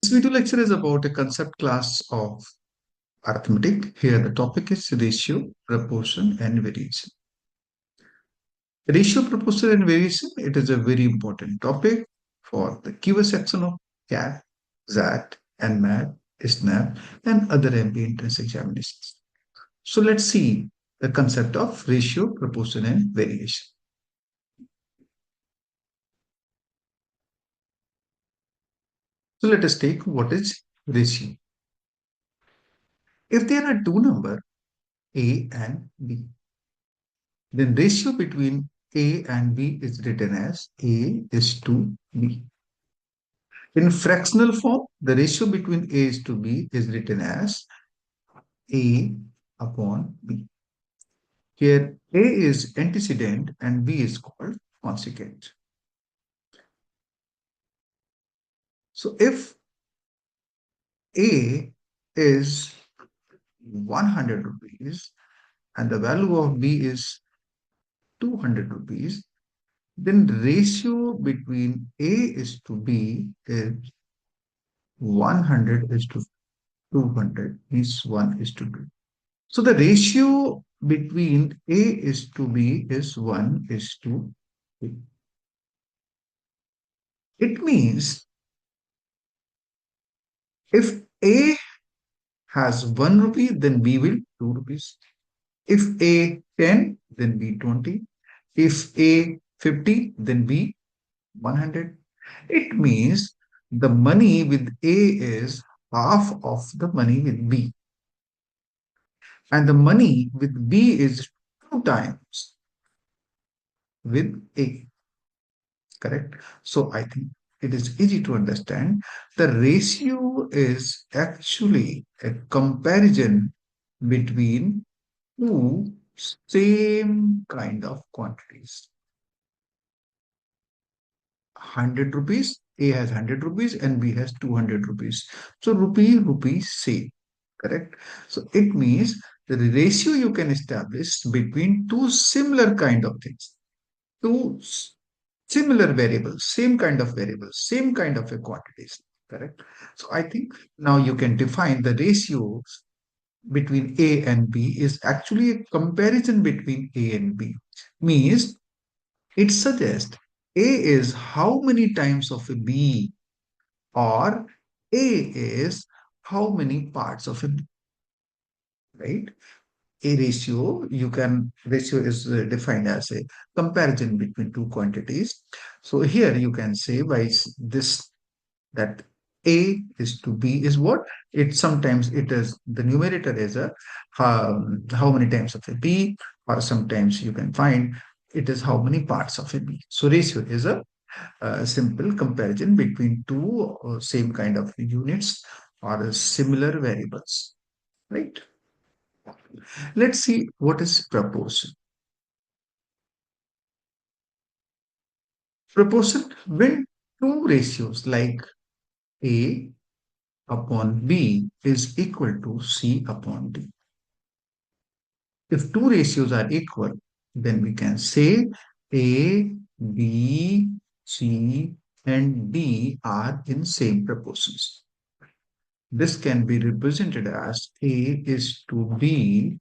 This video lecture is about a concept class of arithmetic. Here the topic is ratio, proportion and variation. Ratio, proportion and variation, it is a very important topic for the Q.A.I section of CAT, XAT and MAT, SNAP and other MP entrance examinations. So let's see the concept of ratio, proportion and variation. So let us take what is ratio. If there are two numbers A and B, then ratio between A and B is written as A is to B. In fractional form, the ratio between A is to B is written as A upon B. Here A is antecedent and B is called consequent. So if A is 100 rupees and the value of B is 200 rupees, then the ratio between A is to B is 100 is to 200 is 1 is to 2. So the ratio between A is to B is 1 is to 2. It means if A has 1 rupee, then B will 2 rupees. If A 10, then B 20. If A 50, then B 100. It means the money with A is half of the money with B. And the money with B is 2 times with A. Correct? So I think it is easy to understand. The ratio is actually a comparison between two same kind of quantities. 100 rupees, A has 100 rupees and B has 200 rupees. So rupee, same. Correct? So it means the ratio you can establish between two similar kind of things. Two similar variables, same kind of a quantities, correct? So I think now you can define the ratios between A and B is actually a comparison between A and B. Means it suggests A is how many times of a B or A is how many parts of a B, right? A ratio, ratio is defined as a comparison between two quantities. So here you can say by this that A is to B is what? It sometimes it is the numerator is a how many times of a B, or sometimes you can find it is how many parts of a B. So ratio is a simple comparison between two same kind of units or similar variables, right? Let's see what is proportion. Proportion when two ratios like A upon B is equal to C upon D. If two ratios are equal, then we can say A, B, C, and D are in same proportions. This can be represented as A is to B,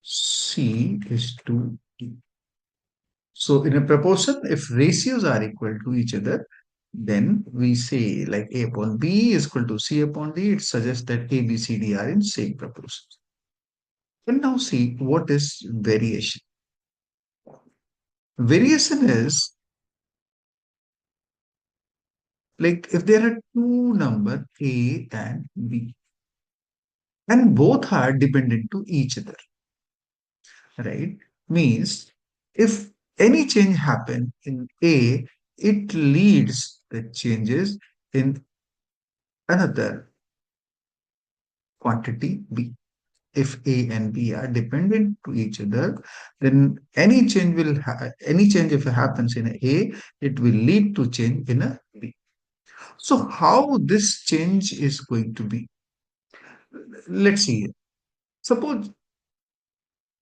C is to D. So in a proportion, if ratios are equal to each other, then we say like A upon B is equal to C upon D. It suggests that A, B, C, D are in same proportions. And now see what is variation. Variation is like if there are two numbers A and B and both are dependent to each other, right? Means if any change happen in A, it leads the changes in another quantity B. If A and B are dependent to each other, then any change if it happens in A, it will lead to change in a B. So how this change is going to be? Let's see. Suppose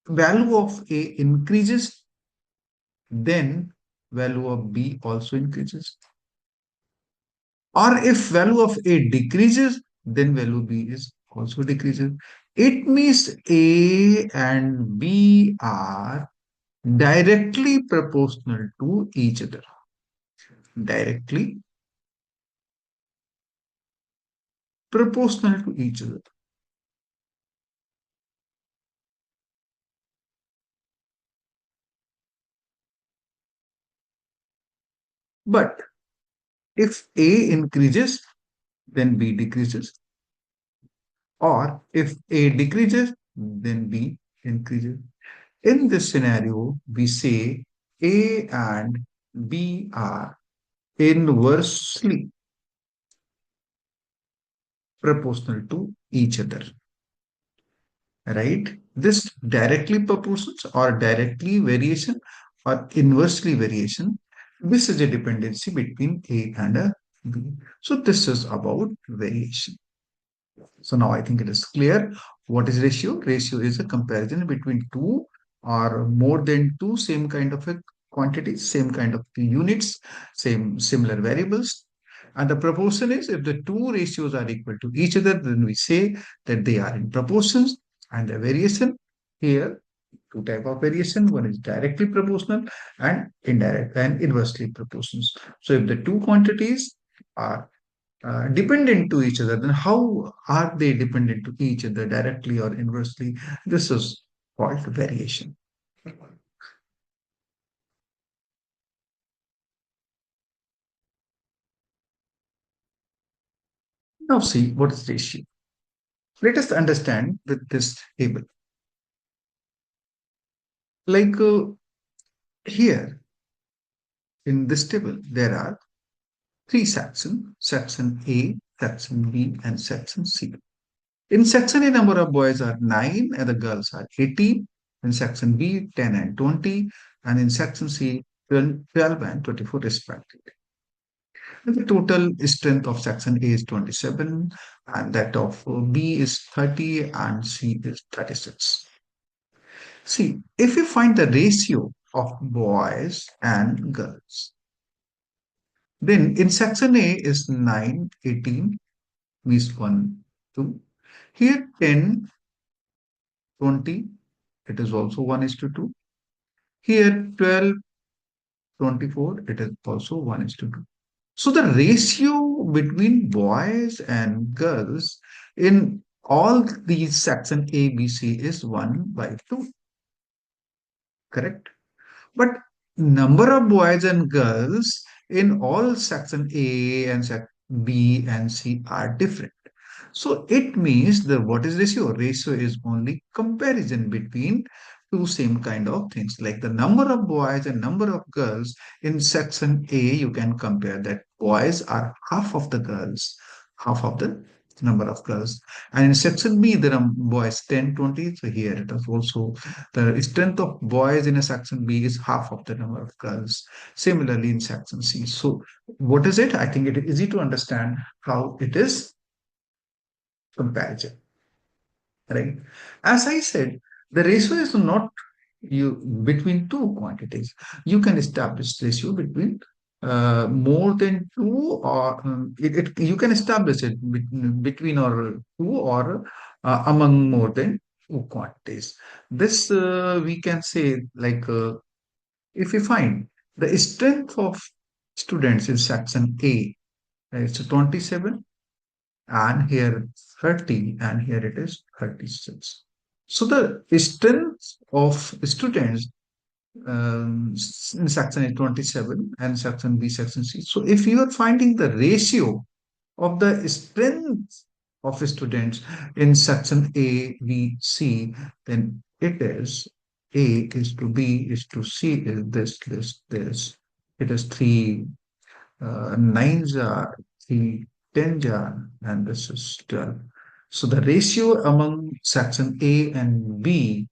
value of A increases, then value of B also increases. Or if value of A decreases, then value B is also decreases. It means A and B are directly proportional to each other. Directly proportional to each other. But if A increases, then B decreases. Or if A decreases, then B increases. In this scenario, we say A and B are inversely proportional to each other, right? This directly proportions or directly variation or inversely variation. This is a dependency between A and a B. So this is about variation. So now I think it is clear what is ratio. Ratio is a comparison between two or more than two same kind of a quantities, same kind of units, same similar variables. And the proportion is if the two ratios are equal to each other, then we say that they are in proportions. And the variation here, two type of variation. One is directly proportional and indirect and inversely proportional. So if the two quantities are dependent to each other, then how are they dependent to each other directly or inversely? This is called variation. Now see what is ratio. Let us understand with this table. Like here in this table, there are three sections, section A, section B, and section C. In section A, number of boys are 9 and the girls are 18. In section B, 10 and 20. And in section C, 12 and 24 respectively. And the total strength of section A is 27 and that of B is 30 and C is 36. See, if you find the ratio of boys and girls, then in section A is 9, 18 means 1, 2. Here 10, 20, it is also 1 is to 2. Here 12, 24, it is also 1 is to 2. So the ratio between boys and girls in all these section A, B, C is 1 by 2, correct? But number of boys and girls in all section A and section B and C are different. So it means the what is ratio? Ratio is only comparison between two same kind of things. Like the number of boys and number of girls in section A, you can compare that boys are half of the girls, half of the number of girls. And in section B, there are boys 10, 20. So here it is also the strength of boys in a section B is half of the number of girls. Similarly in section C. So what is it? I think it is easy to understand how it is comparison, right? As I said, the ratio is not you between two quantities. You can establish ratio between more than two or you can establish it between or two or among more than two quantities. This we can say like if you find the strength of students in section A, it's 27 and here 30 and here it is 36. So the strength of students in section A 27 and section B section C. So if you are finding the ratio of the strength of students in section A, B, C, then it is A is to B is to C is this. It is three nines are three tens are, and this is 12. So the ratio among section A and B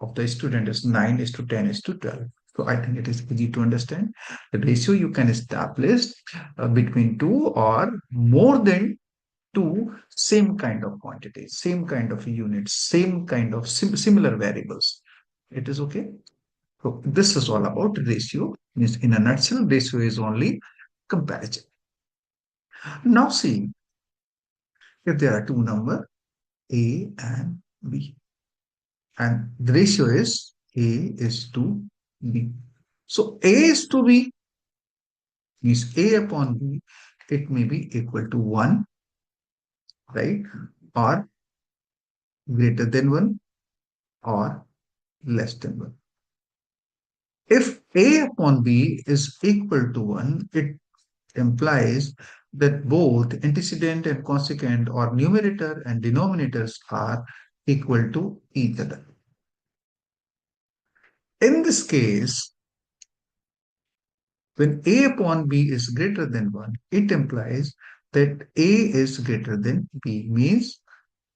of the student is 9 is to 10 is to 12. So I think it is easy to understand. The ratio you can establish between two or more than two same kind of quantities, same kind of units, same kind of similar variables. It is okay. So this is all about ratio. Means in a nutshell, ratio is only comparison. Now see, if there are two numbers, A and B, and the ratio is A is to B. So A is to B means A upon B, it may be equal to 1, right? Or greater than 1 or less than 1. If A upon B is equal to 1, it implies that both antecedent and consequent or numerator and denominators are equal to each other. In this case, when A upon B is greater than 1, it implies that A is greater than B, means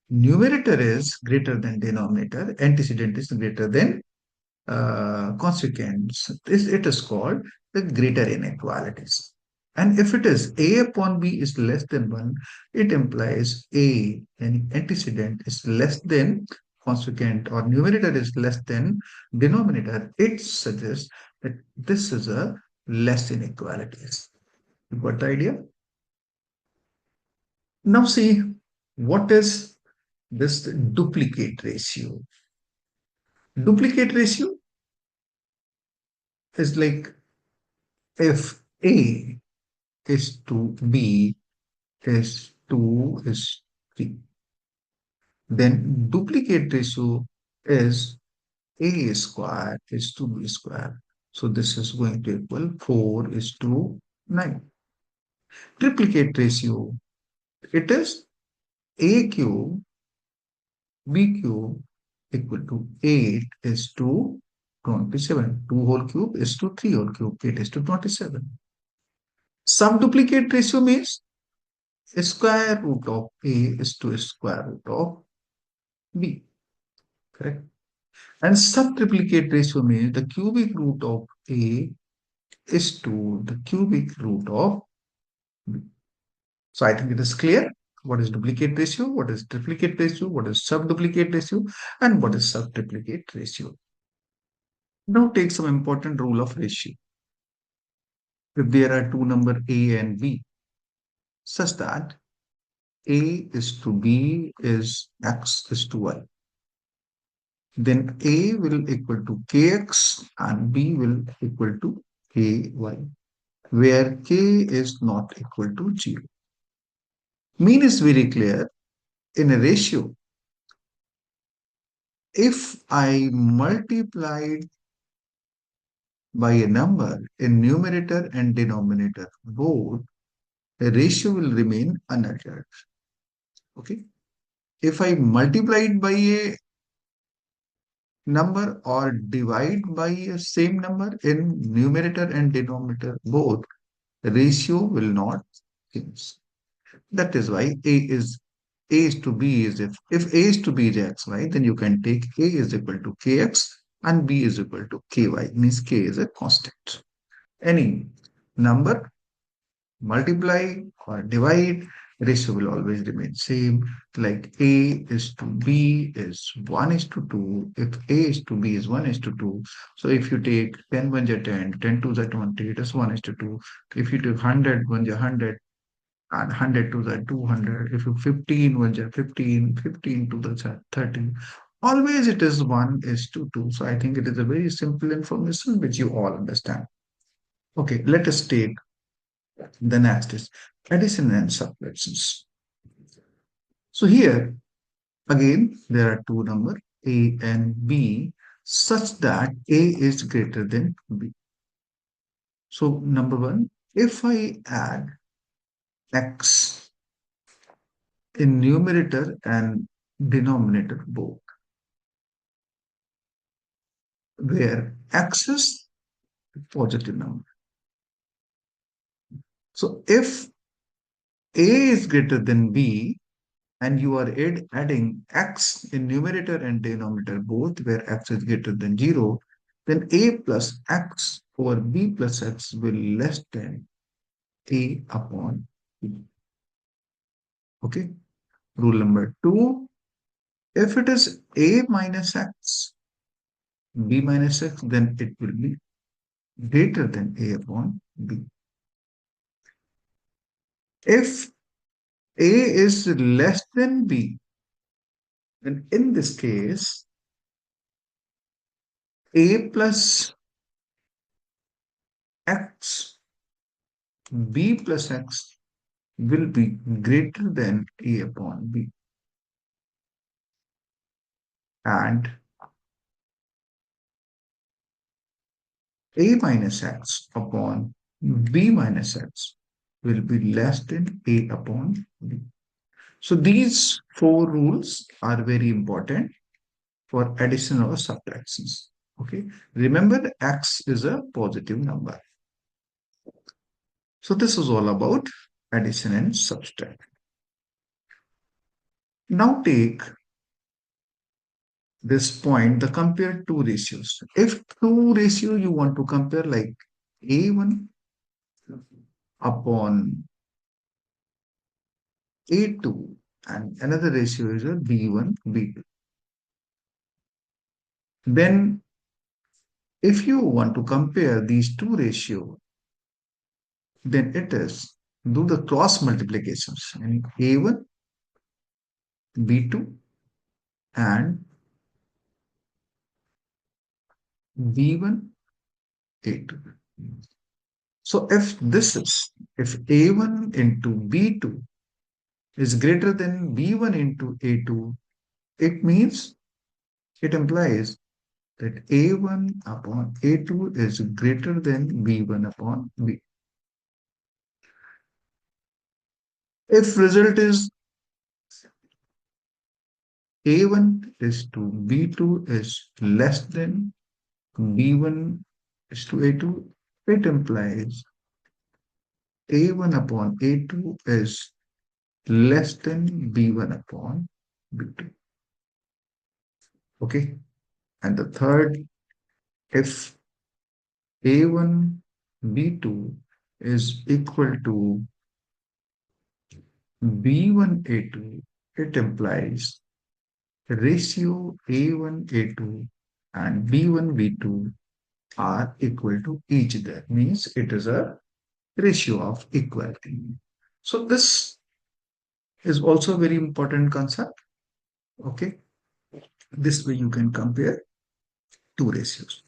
numerator is greater than denominator, antecedent is greater than consequence. It is called the greater inequalities. And if it is A upon B is less than 1, it implies A and antecedent is less than consequent or numerator is less than denominator. It suggests that this is a less inequalities. You got the idea? Now see, what is this duplicate ratio? Duplicate ratio is like if A is to B is 2 is 3. Then duplicate ratio is A square is to B square. So this is going to equal 4 is to 9. Triplicate ratio, it is A cube, B cube equal to 8 is to 27. 2 whole cube is to 3 whole cube. 8 is to 27. Subduplicate ratio means square root of A is to square root of B. Correct? And subtriplicate ratio means the cubic root of A is to the cubic root of B. So I think it is clear what is duplicate ratio, what is triplicate ratio, what is subduplicate ratio, and what is subtriplicate ratio. Now take some important rule of ratio. If there are two numbers A and B, such that A is to B is X is to Y, then A will equal to Kx and B will equal to Ky, where K is not equal to 0. Mean is very clear. In a ratio, if I multiplied by a number in numerator and denominator both, the ratio will remain unaltered. Okay. If I multiplied by a number or divide by a same number in numerator and denominator both, the ratio will not change. That is why A is to B is if A is to B is xy, then you can take A is equal to kx and B is equal to ky, means k is a constant. Any number multiply or divide, ratio will always remain same. Like A is to B is 1 is to 2. If A is to B is 1 is to 2. So if you take 10 1 is 10, 10 2 is 20, it is 1 is to 2. If you take 100 1 is 100, and 100 to the 200. If you 15 1 is 15, 15 to the 30. Always it is 1 is to 2. So I think it is a very simple information which you all understand. Okay, let us take the next is addition and subtractions. So here again there are two numbers A and B such that A is greater than B. So number one, if I add x in numerator and denominator both, where x is positive number. So if A is greater than B, and you are adding x in numerator and denominator both where x is greater than 0, then A plus x over B plus x will less than A upon B. Okay. Rule number 2, if it is A minus x, B minus x, then it will be greater than A upon B. If A is less than B, then in this case, A plus X, B plus X will be greater than A upon B. And A minus X upon B minus X will be less than A upon B. So these four rules are very important for addition or subtractions. Okay. Remember, X is a positive number. So this is all about addition and subtraction. Now take this point, the compare two ratios. If two ratio you want to compare like A1 upon A2 and another ratio is a B1, B2. Then if you want to compare these two ratios, then it is do the cross multiplications and A1, B2 and B1, A2. So if A1 into B2 is greater than B1 into A2, it means it implies that A1 upon A2 is greater than B1 upon B. If result is A1 is to B2 is less than B1 is to A2, it implies A1 upon A2 is less than B1 upon B2. Okay. And the third, if A1 B2 is equal to B1 A2, it implies ratio A1 A2 and B1 B2 are equal to each other. Means it is a ratio of equality. So this is also a very important concept. Okay. This way you can compare two ratios.